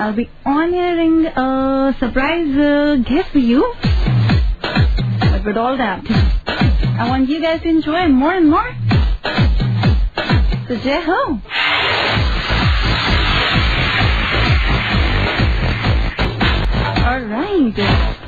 I'll be honoring a surprise guest for you. But with all that, I want you guys to enjoy more and more. So Jai Ho! Alright,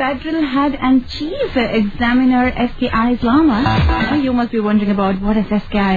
Federal Head and Chief Examiner SKI Islamabad. You must be wondering about what is SKI.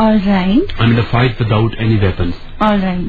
Alright. I mean the fight without any weapons. Alright.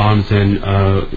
arms and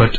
But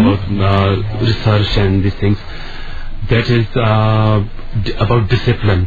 about research and these things. That is about discipline.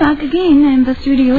Back again in the studio.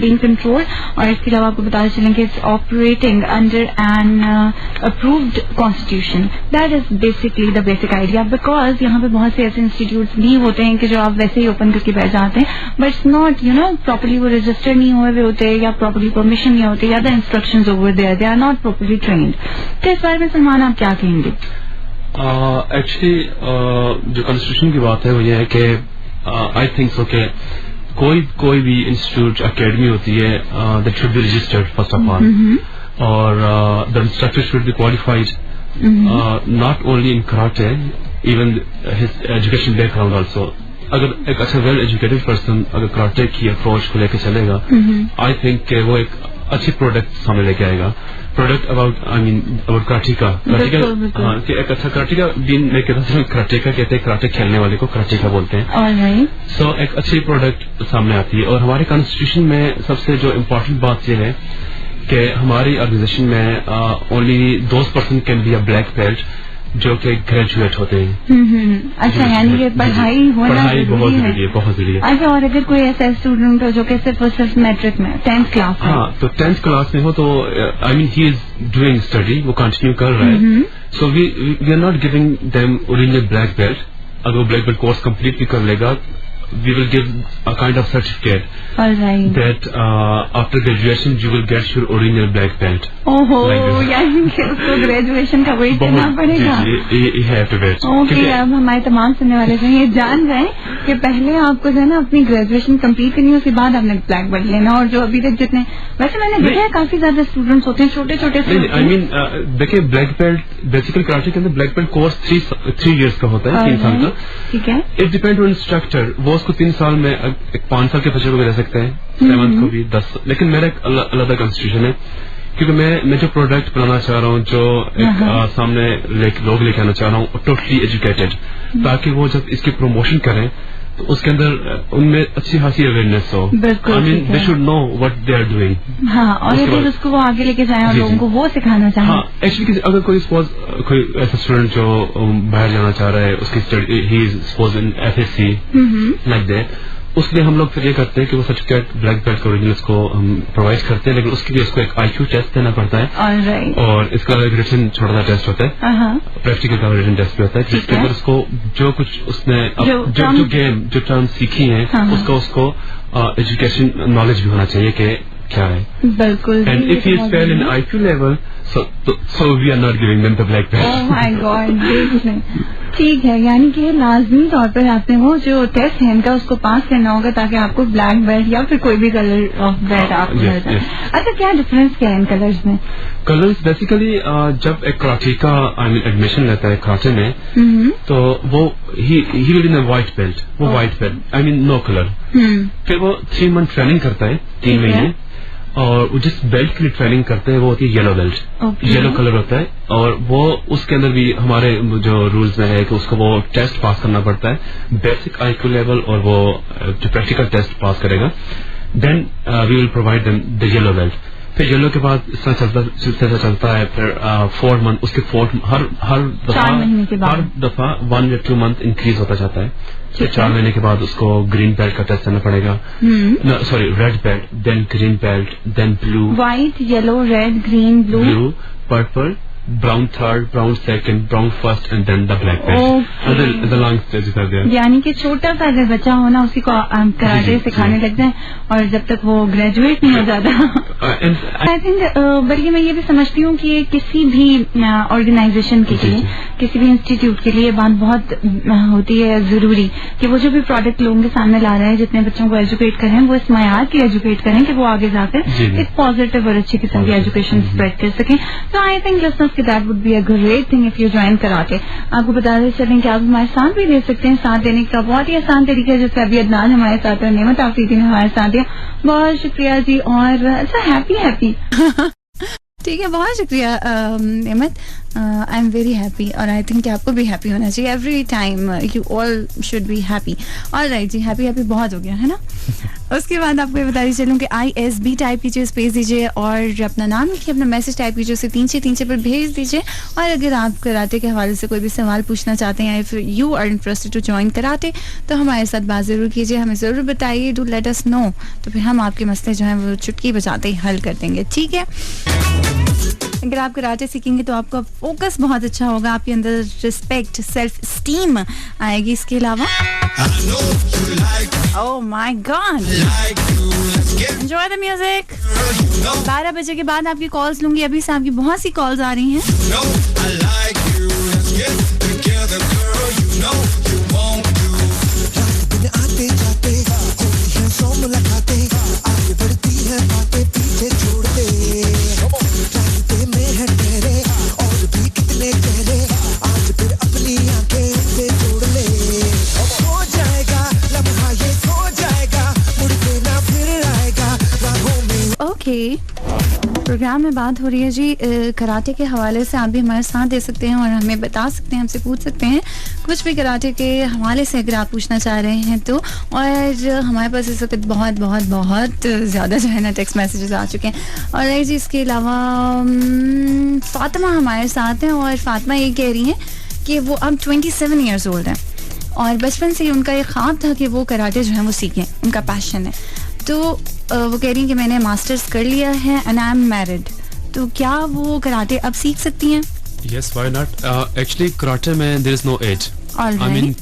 being controlled. اور اس کے علاوہ آپ کو بتاتے چلیں کہ it's operating under an approved constitution. That is basically the basic idea, because یہاں پہ بہت سے ایسے انسٹیٹیوٹس بھی ہوتے ہیں کہ جو آپ ویسے ہی اوپن کر کے بیٹھ جاتے ہیں, but it's not properly وہ رجسٹر نہیں ہوئے ہوئے ہوتے, یا properly permission نہیں ہوتے, یا the instructions over there they are not properly trained. تو اس بارے میں سلمان آپ کیا کہیں گے؟ ایکچولی جو کانسٹیٹیوشن کی بات ہے وہ یہ ہے کہ آئی تھنک سو کہ کوئی بھی انسٹیٹیوٹ اکیڈمی ہوتی ہے that should be registered first of all, اور the instructor should be qualified not only in karate, even his education background also. اگر ایک اچھا ویل ایجوکیٹڈ پرسن اگر کراٹے کی اپروچ کو لے کے چلے گا, آئی تھنک کہ وہ ایک اچھی پروڈکٹ سامنے لے کے آئے گا. پروڈکٹ اباؤٹ کراٹے کا کہ ایک اچھا کراٹے کا دن میں کہتا ہوں, کراٹے کا کہتے ہیں کراٹے کھیلنے والے کو کراٹے کا بولتے ہیں. سو ایک اچھی پروڈکٹ سامنے آتی ہے. اور ہمارے کانسٹیٹیوشن میں سب سے جو امپورٹنٹ بات یہ ہے کہ ہماری آرگنائزیشن میں only those person can be a black belt جو کہ گریجویٹ ہوتے ہیں. اچھا, یعنی کہ پڑھائی بہت ضروری ہے, بہت ضروری ہے. اچھا, اور اگر کوئی ایسا اسٹوڈنٹ ہو جو کہ صرف میٹرک میں 10th کلاس میں, ہاں تو 10th کلاس میں ہو تو I mean he is doing study, وہ کنٹینیو کر رہا ہے. So we are not giving them original black belt. اگر وہ بلیک بیلٹ کورس کمپلیٹ بھی کر لے گا, we will give a kind of certificate. All right. That after graduation you will get your original black belt. یعنی کہ اس کو graduation کا wait کرنا پڑے گا. You have to wait. Okay, اب ہمارے تمام سننے والے سے یہ جان رہے ہیں کہ پہلے آپ کو جو ہے نا اپنی گریجویشن کمپلیٹ کرنی ہے, اس کے بعد آپ نے بلیک بیلٹ لینا. اور جو ابھی تک جتنے ویسے میں نے دیکھا ہے کافی زیادہ اسٹوڈنٹس ہوتے ہیں, چھوٹے چھوٹے. آئی مین دیکھیے بلیک بیلٹ بیسیکلی کراٹے کے اندر بلیک بیلٹ کورس 3 years کا ہوتا ہے, 3 سال کا. ٹھیک ہے. It depend on instructor. وہ اس کو 3 سال میں 5 سال کے بچے کو بھی رہ سکتے ہیں, 7th کو بھی 10. لیکن میرا ایک علیحدہ کانسٹیٹیوشن ہے, کیونکہ میں جو پروڈکٹ بنانا چاہ رہا ہوں, جو ایک سامنے لوگ لے کے آنا چاہ رہا ہوں, ٹوٹلی ایجوکیٹڈ, تاکہ وہ جب اس کی پروموشن کریں تو اس کے اندر ان میں اچھی خاصی اویئرنیس ہو. I mean they should know what they are doing. ہاں, اور پھر اس کو وہ آگے لے کے جائیں اور لوگوں کو وہ سکھانا چاہیں. ہاں, ایکچولی اگر کوئی ایسا اسٹوڈنٹ جو باہر جانا چاہ رہا ہے, اس کی he is suppose in FSC like that, اس لیے ہم لوگ پھر یہ کرتے ہیں کہ وہ سرٹیفکیٹ بلیک بیلٹ کے اوریجنل اس کو ہم پرووائڈ کرتے ہیں, لیکن اس کے لیے اس کو ایک IQ ٹیسٹ دینا پڑتا ہے, اور اس کا ایک ریٹن چھوٹا سا ٹیسٹ ہوتا ہے, پریکٹیکل کا ریٹن ٹیسٹ بھی ہوتا ہے, جس کے اندر اس کو جو کچھ اس نے جو گیم جو ٹرم سیکھی ہیں اس کو ایجوکیشن نالج بھی ہونا چاہیے کہ کیا ہے. بالکل. And if he is fail in IQ level so we are not giving them the black belt. Oh my God. ٹھیک ہے, یعنی کہ لازمی طور پر آپ نے وہ جو ٹیسٹ ہے ان کا اس کو پاس کرنا ہوگا تاکہ آپ کو بلیک بیلٹ یا پھر کوئی بھی کلر آف بیلٹ آپ مل جائے. اچھا, کیا ڈفرینس کیا ہے ان کلرز میں؟ کلرز بیسیکلی جب ایک کراٹے کا ایڈمیشن لیتا ہے کراٹے میں, تو وہ ہی ول ان وائٹ بیلٹ, وہ وائٹ بیلٹ آئی مین نو کلر. پھر وہ 3 month ٹریننگ کرتا ہے, 3 مہینے, اور جس بیلٹ کے لیے ٹریننگ کرتے ہیں وہ ہوتی ہے یلو بیلٹ. یلو کلر ہوتا ہے, اور وہ اس کے اندر بھی ہمارے جو رولز میں ہے کہ اس کو وہ ٹیسٹ پاس کرنا پڑتا ہے, بیسک IQ لیول, اور وہ جو پریکٹیکل ٹیسٹ پاس کرے گا, then we will provide them the yellow belt. پھر یلو کے بعد اس طرح چلتا ہے, پھر 4 month, اس کے ہر دفعہ 1 یا 2 month انکریز ہوتا جاتا ہے. پھر 4 مہینے کے بعد اس کو گرین بیلٹ کا ٹیسٹ دینا پڑے گا, sorry red belt, then green belt, then blue, white, yellow, red, green, blue, purple, brown 3rd, brown 2nd, brown 1st, and then the black belt. Long stage کر دیا. یعنی کہ چھوٹا سا اگر بچہ ہونا اسی کو کراٹے سکھانے لگ جائیں, اور جب تک وہ گریجویٹ نہیں ہو جاتا. آئی تھنک بلکہ میں یہ بھی سمجھتی ہوں کہ کسی بھی آرگنائزیشن کے لیے, کسی بھی انسٹیٹیوٹ کے لیے یہ بات بہت ہوتی ہے ضروری کہ وہ جو بھی پروڈکٹ لوگوں کے سامنے لا رہے ہیں, جتنے بچوں کو ایجوکیٹ کریں, وہ اس معیار کی ایجوکیٹ کریں کہ وہ آگے جا کر ایک پازیٹیو اور اچھی قسم کی ایجوکیشن اسپریڈ کر سکیں. تو آئی تھنک لسنرز کہ that would be a great thing if you join karate. آپ کو بتاتے چلیں کہ آپ ہمارے ساتھ بھی دے سکتے ہیں. ساتھ دینے کا بہت ہی آسان طریقہ ہے, جیسے ابھی عدنان ہمارے ساتھ اور نعمت آفریدی نے ہمارے ساتھ دیا. بہت شکریہ جی, اور اچھا ہیپی ٹھیک ہے, بہت شکریہ Ahmad. I am very happy, اور آئی تھنک کہ آپ کو بھی ہیپی ہونا چاہیے. Every time you all should be happy. All right جی, ہیپی بہت ہو گیا ہے نا. اس کے بعد آپ کو یہ بتاتی چلوں کہ ISB ٹائپ کیجیے, اسپیس دیجیے اور اپنا نام لکھیے, اپنا میسج ٹائپ کیجیے, اسے 3 پر بھیج دیجیے. اور اگر آپ کراٹے کے حوالے سے کوئی بھی سوال پوچھنا چاہتے ہیں, if you are interested to join karate, تو ہمارے ساتھ بات ضرور کیجیے, ہمیں ضرور بتائیے, ڈو لیٹ اس نو. تو پھر ہم آپ کے مسئلے جو ہیں وہ چٹکی بجاتے ہی حل کر دیں گے. ٹھیک ہے, اگر آپ کراٹے سیکھیں گے تو آپ کا فوکس بہت اچھا ہوگا, آپ کے اندر رسپیکٹ, سیلف اسٹیم آئے گی. اس کے علاوہ oh my god, enjoy the music. 12 بجے کے بعد آپ کی کالز لوں گی. ابھی سے آپ کی بہت سی کالز آ رہی ہیں. پروگرام میں بات ہو رہی ہے جی کراٹے کے حوالے سے. آپ بھی ہمارے ساتھ دے سکتے ہیں اور ہمیں بتا سکتے ہیں, ہم سے پوچھ سکتے ہیں کچھ بھی کراٹے کے حوالے سے اگر آپ پوچھنا چاہ رہے ہیں تو. اور ہمارے پاس اس وقت بہت بہت بہت زیادہ جو ہے نا ٹیکسٹ میسیجز آ چکے ہیں. اور جی اس کے علاوہ فاطمہ ہمارے ساتھ ہیں, اور فاطمہ یہ کہہ رہی ہیں کہ وہ اب 27 ایئرز اولڈ ہیں, اور بچپن سے ہی ان کا یہ خواب تھا کہ وہ کراٹے جو ہیں وہ سیکھیں, ان کا پیشن ہے. تو وہ کہہ رہی ہیں کہ میں نے ماسٹرز کر لیا ہے اینڈ آئی ایم میرڈ, تو کیا وہ کراٹے اب سیکھ سکتی ہیں؟ یس, وائی ناٹ. ایکچولی کراٹے میں دیر از نو ایج. آئی مین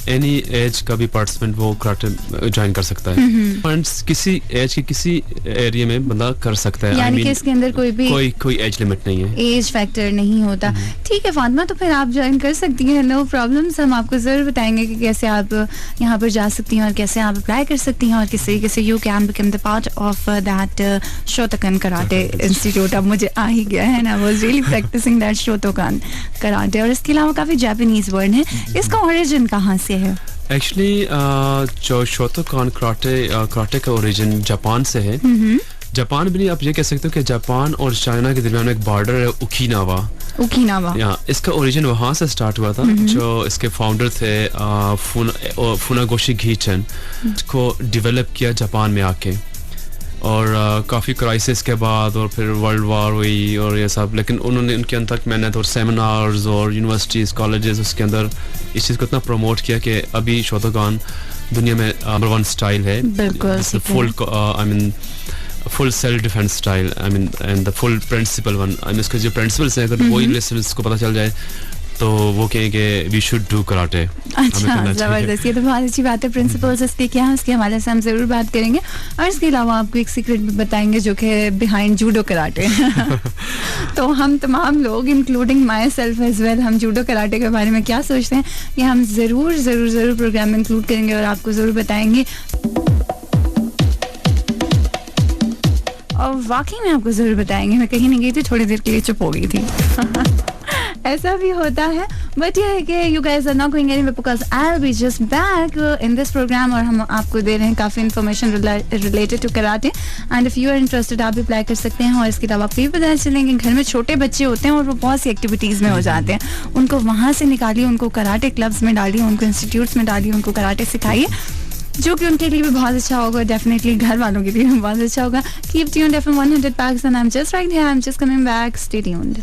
اینی ایج کا بھی پارٹیسپینٹ وہ کراٹے جوائن کر سکتا ہے, کسی ایج کی کسی ایریا میں بندہ کر سکتا ہے. یعنی کہ اس کے اندر کوئی ایج لمٹ نہیں ہے, ایج فیکٹر نہیں ہوتا. ٹھیک ہے فاطمہ, تو پھر آپ جوائن کر سکتی ہیں, نو پرابلمس. ہم آپ کو ضرور بتائیں گے کہ کیسے آپ یہاں پر جا سکتی ہیں اور کیسے آپ اپلائی کر سکتی ہیں, اور کس طریقے سے you can become the part of that Shotokan karate institute. اب مجھے آ ہی گیا ہے نا, was really practicing that Shotokan karate. اور اس کے علاوہ کافی جاپانیز ورڈ ہیں. اس کا اوریجن کہاں سے ہے؟ ایکچولی جو شوتوکان کراٹے کا اوریجن جاپان سے ہے. جاپان بھی نہیں, آپ یہ کہہ سکتے ہو کہ جاپان اور چائنا کے درمیان ایک بارڈر ہے, اوکیناوا. اس کا اوریجن وہاں سے اسٹارٹ ہوا تھا. جو اس کے فاؤنڈر تھے فوناگوشی گیچن, کو ڈیولپ کیا جاپان میں آ کے, اور کافی کرائسس کے بعد اور پھر ورلڈ وار ہوئی اور یہ سب, لیکن انہوں نے ان کے اندر تک محنت اور سیمینارز اور یونیورسٹیز, کالجز, اس کے اندر اس چیز کو اتنا پروموٹ کیا کہ ابھی شوتوکان دنیا میں نمبر 1 اسٹائل ہے. Full self defence style, I mean and the full principle one. اس کے جو پرنسپلس ہیں, اگر وہی لیسنس کو پتہ چل جائے تو وہ کہیں کہ وی شوڈ ڈو کراٹے. اچھا, زبردست, یہ تو بہت اچھی بات ہے. پرنسپلس اس کے کیا ہیں, اس کے حوالے سے ہم ضرور بات کریں گے. اور اس کے علاوہ آپ کو ایک سیکرٹ بھی بتائیں گے جو کہ بیہائنڈ جوڈو کراٹے. تو ہم تمام لوگ including myself as well, ہم جوڈو کراٹے کے بارے میں کیا سوچتے ہیں یہ ہم ضرور ضرور ضرور پروگرام میں انکلوڈ کریں گے اور آپ کو ضرور بتائیں گے. اور واقعی میں آپ کو ضرور بتائیں گے. میں کہیں نہیں گئی تھی, تھوڑی دیر کے لیے چپ ہو گئی تھی. ایسا بھی ہوتا ہے, بٹ یہ ہے کہ you guys are not going anywhere because I will be just back in this programme, اور ہم آپ کو دے رہے ہیں کافی information related to karate. And if you are interested آپ بھی اپلائی کر سکتے ہیں. اور اس کے علاوہ آپ کو یہ پتہ چلیں کہ گھر میں چھوٹے بچے ہوتے ہیں اور وہ بہت سی ایکٹیویٹیز میں ہو جاتے ہیں, ان کو وہاں سے نکالیے, ان کو کراٹے کلبس میں ڈالیے, ان کو انسٹیٹیوٹس میں ڈالیے, ان کو کراٹے سکھائیے, جو کہ ان کے لیے بھی بہت اچھا ہوگا, ڈیفینیٹلی گھر والوں کے لیے بھی بہت اچھا ہوگا. Keep tuned FM 100 Pakistan. I'm just right here, I'm just coming back. Stay tuned.